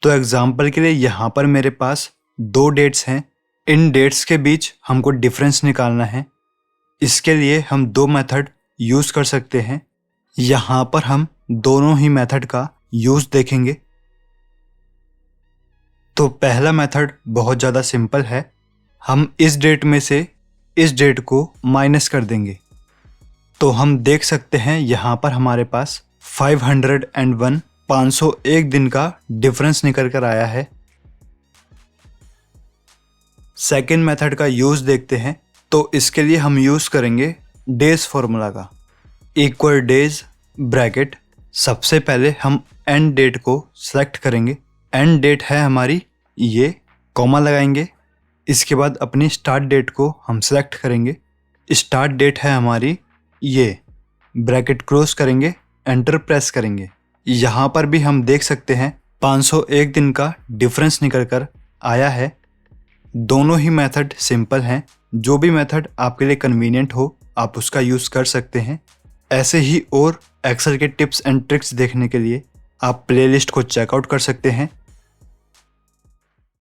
तो एग्जाम्पल के लिए यहाँ पर मेरे पास 2 डेट्स हैं। इन डेट्स के बीच हमको डिफरेंस निकालना है। इसके लिए हम 2 मेथड यूज़ कर सकते हैं। यहाँ पर हम दोनों ही मेथड का यूज़ देखेंगे। तो पहला मेथड बहुत ज़्यादा सिंपल है। हम इस डेट में से इस डेट को माइनस कर देंगे। तो हम देख सकते हैं यहाँ पर हमारे पास 501 501 दिन का डिफरेंस निकल कर आया है। सेकेंड मेथड का यूज़ देखते हैं। तो इसके लिए हम यूज़ करेंगे डेज फॉर्मूला का। इक्वल डेज ब्रैकेट, सबसे पहले हम एंड डेट को सेलेक्ट करेंगे। एंड डेट है हमारी ये, कॉमा लगाएंगे। इसके बाद अपनी स्टार्ट डेट को हम सेलेक्ट करेंगे। स्टार्ट डेट है हमारी ये, ब्रैकेट क्लोज करेंगे, एंटर प्रेस करेंगे। यहाँ पर भी हम देख सकते हैं 501 दिन का डिफरेंस निकल कर आया है। दोनों ही मेथड सिंपल हैं। जो भी मेथड आपके लिए कन्वीनियंट हो आप उसका यूज़ कर सकते हैं। ऐसे ही और एक्सेल के टिप्स एंड ट्रिक्स देखने के लिए आप प्लेलिस्ट को चेकआउट कर सकते हैं।